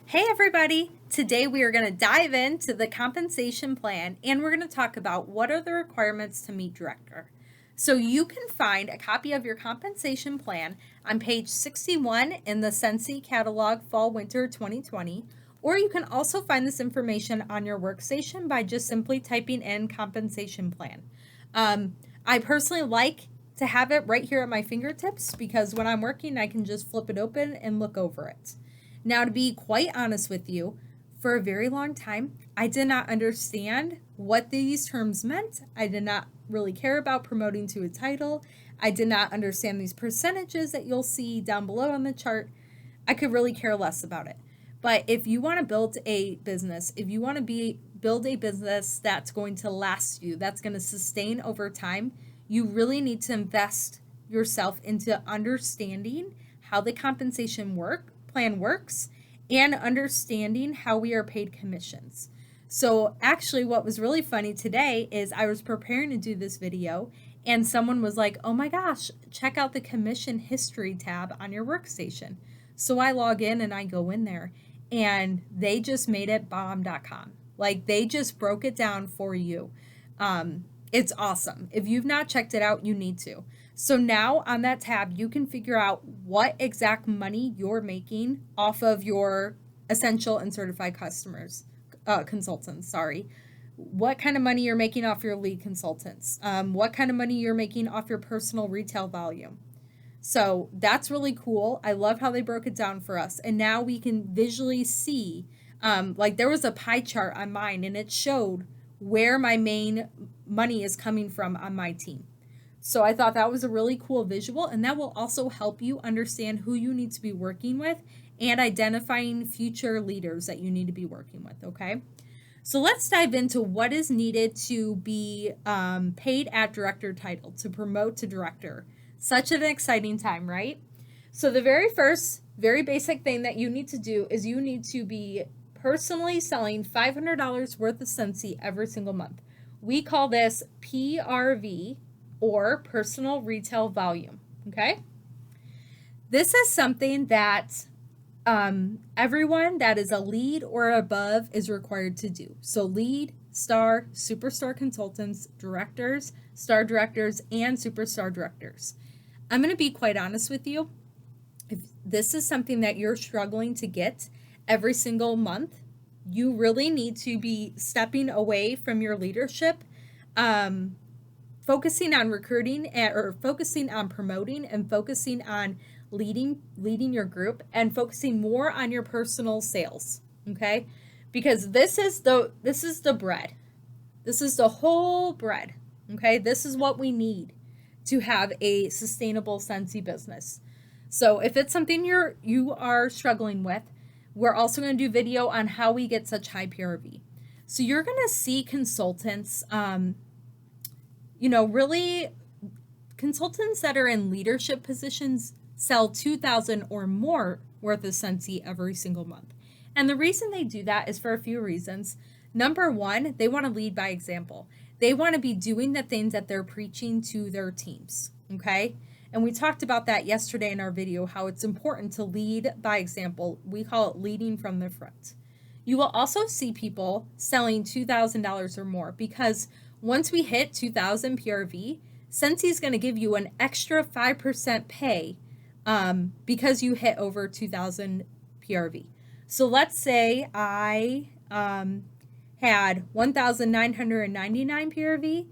Hey everybody! Today we are going to dive into the compensation plan and we're going to talk about what are the requirements to meet director. So you can find a copy of your compensation plan on page 61 in the Sensi Catalog Fall Winter 2020, or you can also find this information on your workstation by just simply typing in compensation plan. I personally like to have it right here at my fingertips because when I'm working, I can just flip it open and look over it. Now, to be quite honest with you, for a very long time, I did not understand what these terms meant. I did not really care about promoting to a title. I did not understand these percentages that you'll see down below on the chart. I could really care less about it. But if you want to build a business, if you want to build a business that's going to last you, that's going to sustain over time, you really need to invest yourself into understanding how the compensation plan works and understanding how we are paid commissions. So actually what was really funny today is I was preparing to do this video and someone was like, "Oh my gosh, check out the commission history tab on your workstation." So I log in and I go in there and they just made it bomb.com. Like they just broke it down for you. It's awesome. If you've not checked it out, you need to. So now on that tab, you can figure out what exact money you're making off of your essential and certified consultants, sorry. What kind of money you're making off your lead consultants, what kind of money you're making off your personal retail volume. So that's really cool. I love how they broke it down for us. And now we can visually see, like there was a pie chart on mine and it showed where my main money is coming from on my team. So I thought that was a really cool visual, and that will also help you understand who you need to be working with and identifying future leaders that you need to be working with, okay? So let's dive into what is needed to be paid at director title, to promote to director. Such an exciting time, right? So the very first, very basic thing that you need to do is you need to be personally selling $500 worth of Sensi every single month. We call this PRV, or personal retail volume, okay? This is something that everyone that is a lead or above is required to do. So lead, star, superstar consultants, directors, star directors, and superstar directors. I'm going to be quite honest with you. If this is something that you're struggling to get every single month, you really need to be stepping away from your leadership, focusing on recruiting or focusing on promoting and focusing on leading your group and focusing more on your personal sales, okay? Because this is the bread. This is the whole bread, okay? This is what we need to have a sustainable Sensi business. So if it's something you are struggling with, we're also going to do video on how we get such high PRV. So you're going to see consultants, really consultants that are in leadership positions sell 2,000 or more worth of Sensi every single month. And the reason they do that is for a few reasons. Number one, they want to lead by example. They want to be doing the things that they're preaching to their teams, okay? And we talked about that yesterday in our video, how it's important to lead by example. We call it leading from the front. You will also see people selling $2,000 or more because once we hit 2,000 PRV, Sensi is going to give you an extra 5% pay because you hit over 2,000 PRV. So let's say I had 1,999 PRV,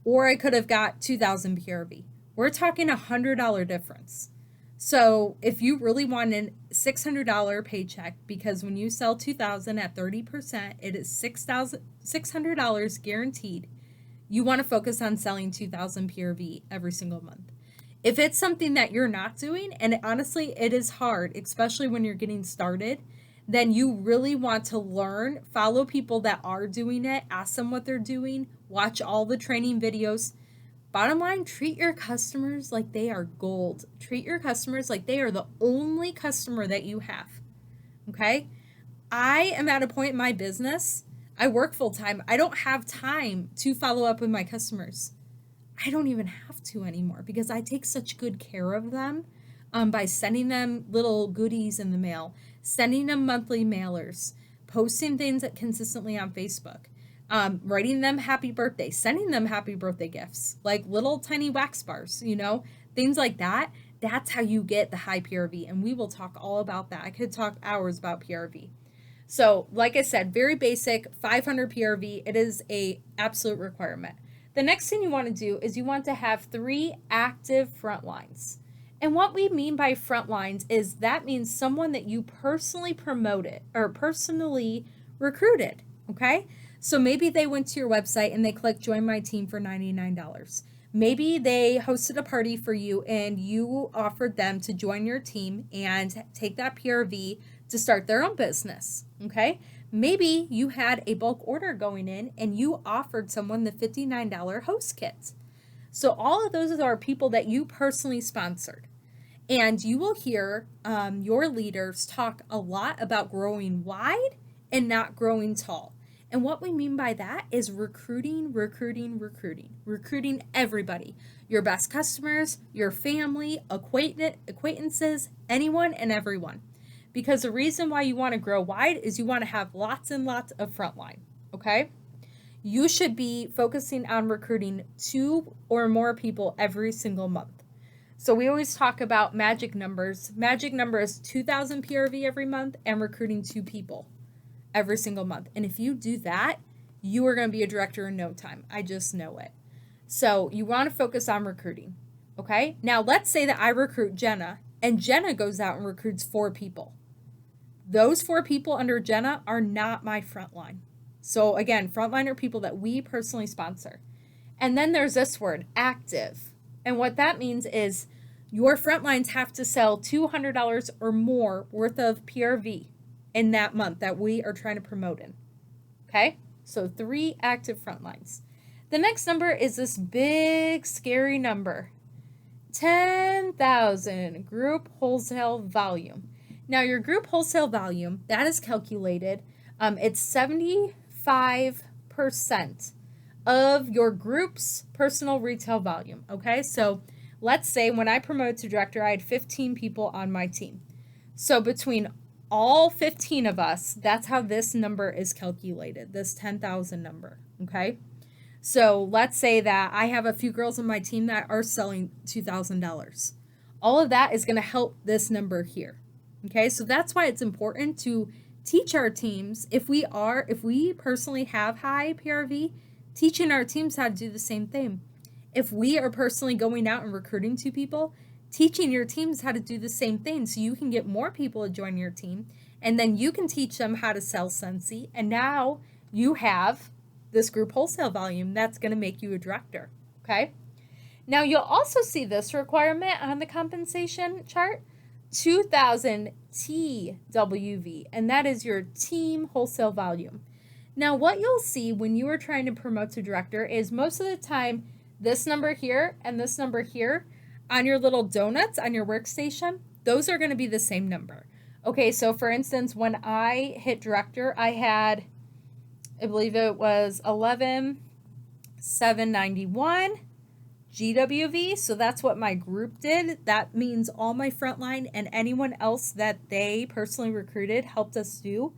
or I could have got 2,000 PRV. We're talking $100 difference. So if you really want a $600 paycheck, because when you sell 2,000 at 30%, it is $600 guaranteed. You want to focus on selling 2,000 PRV every single month. If it's something that you're not doing, and honestly, it is hard, especially when you're getting started, then you really want to learn, follow people that are doing it, ask them what they're doing, watch all the training videos. Bottom line, treat your customers like they are gold. Treat your customers like they are the only customer that you have, okay? I am at a point in my business, I work full time. I don't have time to follow up with my customers. I don't even have to anymore because I take such good care of them. by sending them little goodies in the mail, sending them monthly mailers, posting things consistently on Facebook, writing them happy birthday, sending them happy birthday gifts, like little tiny wax bars, things like that. That's how you get the high PRV, and we will talk all about that. I could talk hours about PRV. So, like I said, very basic, 500 PRV. It is a absolute requirement. The next thing you want to do is you want to have 3 active front lines. And what we mean by front lines is that means someone that you personally promoted or personally recruited, okay? So maybe they went to your website and they clicked join my team for $99. Maybe they hosted a party for you and you offered them to join your team and take that PRV to start their own business, okay? Maybe you had a bulk order going in and you offered someone the $59 host kit. So all of those are people that you personally sponsored. And you will hear your leaders talk a lot about growing wide and not growing tall. And what we mean by that is recruiting everybody, your best customers, your family, acquaintances, anyone and everyone. Because the reason why you want to grow wide is you want to have lots and lots of frontline, okay? You should be focusing on recruiting 2 or more people every single month. So we always talk about magic numbers. Magic number is 2,000 PRV every month and recruiting 2 people every single month. And if you do that, you are going to be a director in no time. I just know it. So you want to focus on recruiting, okay? Now let's say that I recruit Jenna and Jenna goes out and recruits 4 people. Those 4 people under Jenna are not my frontline. So again, frontline are people that we personally sponsor. And then there's this word, active. And what that means is your frontlines have to sell $200 or more worth of PRV in that month that we are trying to promote in. Okay? So 3 active frontlines. The next number is this big, scary number. 10,000 group wholesale volume. Now your group wholesale volume, that is calculated. It's 75% of your group's personal retail volume, okay? So let's say when I promoted to director, I had 15 people on my team. So between all 15 of us, that's how this number is calculated, this 10,000 number, okay? So let's say that I have a few girls on my team that are selling $2,000. All of that is going to help this number here, okay? So that's why it's important to teach our teams, if we personally have high PRV, teaching our teams how to do the same thing. If we are personally going out and recruiting 2 people, teaching your teams how to do the same thing so you can get more people to join your team, and then you can teach them how to sell Scentsy, and now you have this group wholesale volume that's going to make you a director, okay? Now you'll also see this requirement on the compensation chart, 2,000 TWV, and that is your team wholesale volume. Now what you'll see when you are trying to promote to director is most of the time this number here and this number here on your little donuts on your workstation, those are going to be the same number. Okay, so for instance, when I hit director, I had, I believe it was 11,791 GWV. So that's what my group did. That means all my frontline and anyone else that they personally recruited helped us do.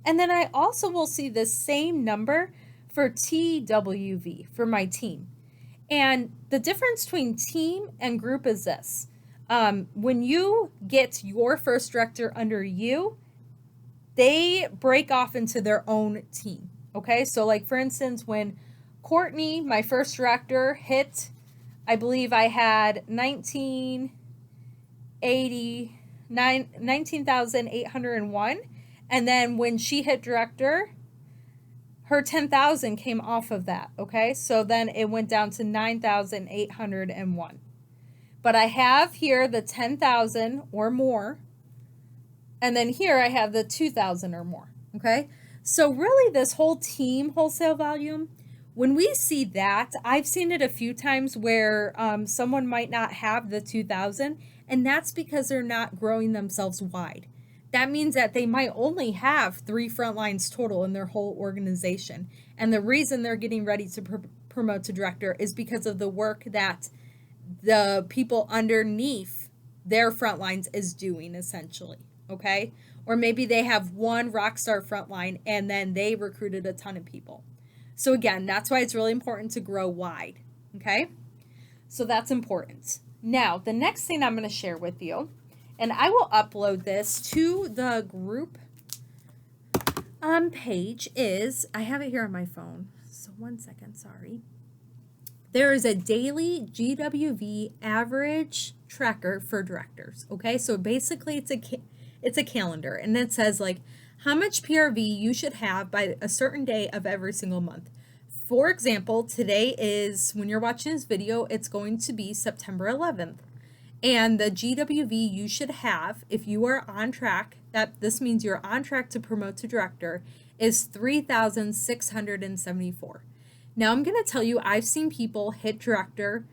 And then I also will see the same number for TWV for my team. And the difference between team and group is this. When you get your first director under you, they break off into their own team. Okay, so like for instance, when Courtney, my first director, hit, I believe I had 19,801. And then when she hit director, her 10,000 came off of that, okay? So then it went down to 9,801. But I have here the 10,000 or more, and then here I have the 2,000 or more, okay? So really this whole team wholesale volume, when we see that, I've seen it a few times where someone might not have the 2,000, and that's because they're not growing themselves wide. That means that they might only have 3 front lines total in their whole organization. And the reason they're getting ready to promote to director is because of the work that the people underneath their front lines is doing essentially, okay? Or maybe they have one rock star front line and then they recruited a ton of people. So again, that's why it's really important to grow wide, okay? So that's important. Now, the next thing I'm going to share with you, and I will upload this to the group page, is, I have it here on my phone, so 1 second, sorry. There is a daily GWV average tracker for directors, okay? So basically it's a calendar, and it says like how much PRV you should have by a certain day of every single month. For example, today is, when you're watching this video, it's going to be September 11th. And the GWV you should have, if you are on track, that this means you're on track to promote to director, is 3,674. Now I'm going to tell you, I've seen people hit director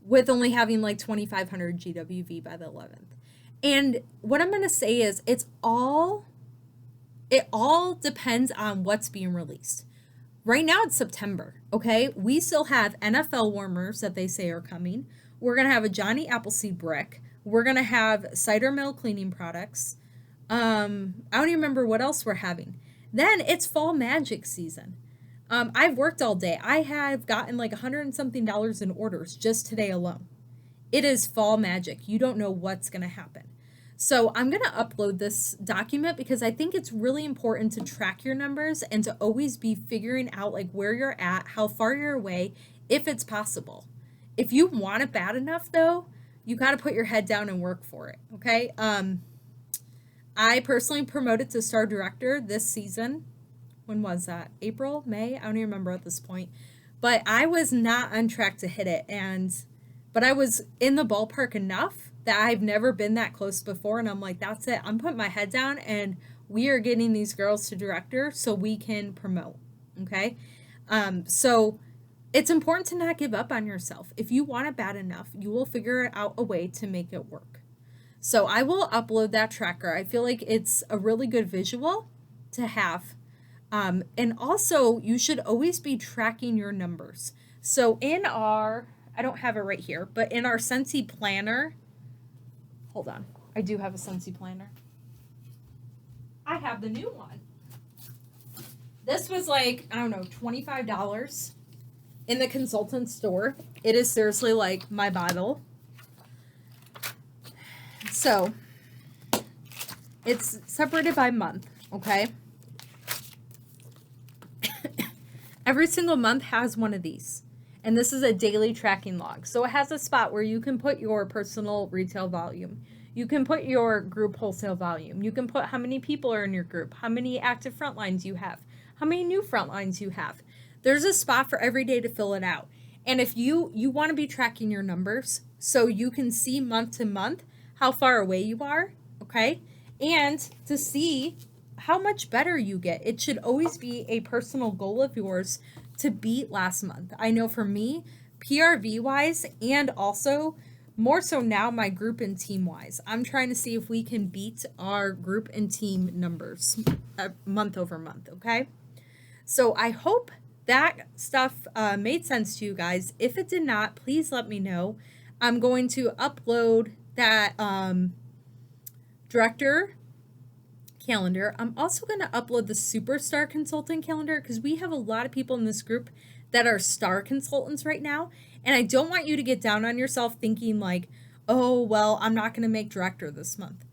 with only having like 2,500 GWV by the 11th. And what I'm going to say is it all depends on what's being released. Right now it's September, okay? We still have NFL warmers that they say are coming. We're going to have a Johnny Appleseed brick. We're going to have cider mill cleaning products. I don't even remember what else we're having. Then it's fall magic season. I've worked all day. I have gotten like $100 and something in orders just today alone. It is fall magic. You don't know what's going to happen. So I'm going to upload this document because I think it's really important to track your numbers and to always be figuring out like where you're at, how far you're away, if it's possible. If you want it bad enough though, you got to put your head down and work for it. Okay. I personally promoted to star director this season. When was that? April, May? I don't even remember at this point. But I was not on track to hit it. But I was in the ballpark enough that I've never been that close before. And I'm like, that's it. I'm putting my head down and we are getting these girls to director so we can promote. Okay. So it's important to not give up on yourself. If you want it bad enough, you will figure out a way to make it work. So I will upload that tracker. I feel like it's a really good visual to have. And also you should always be tracking your numbers. So in our, I don't have it right here, but in our Scentsy planner, hold on. I do have a Scentsy planner. I have the new one. This was like, I don't know, $25 in the consultant store. It is seriously like my Bible. So it's separated by month, okay? Every single month has one of these. And this is a daily tracking log. So it has a spot where you can put your personal retail volume. You can put your group wholesale volume. You can put how many people are in your group, how many active front lines you have, how many new front lines you have. There's a spot for every day to fill it out. And if you want to be tracking your numbers so you can see month to month how far away you are, okay? And to see how much better you get. It should always be a personal goal of yours to beat last month. I know for me, PRV wise, and also more so now my group and team wise, I'm trying to see if we can beat our group and team numbers month over month, okay? So I hope that stuff made sense to you guys. If it did not, please let me know. I'm going to upload that director calendar. I'm also going to upload the superstar consultant calendar because we have a lot of people in this group that are star consultants right now. And I don't want you to get down on yourself thinking like, oh, well, I'm not going to make director this month.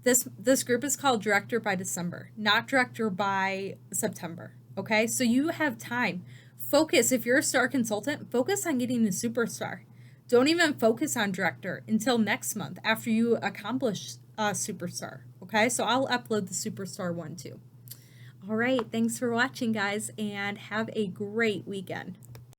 This group is called Director by December, not Director by September. Okay, so you have time. Focus, if you're a star consultant, focus on getting the superstar. Don't even focus on director until next month after you accomplish superstar. Okay, so I'll upload the superstar one too. All right, thanks for watching, guys, and have a great weekend.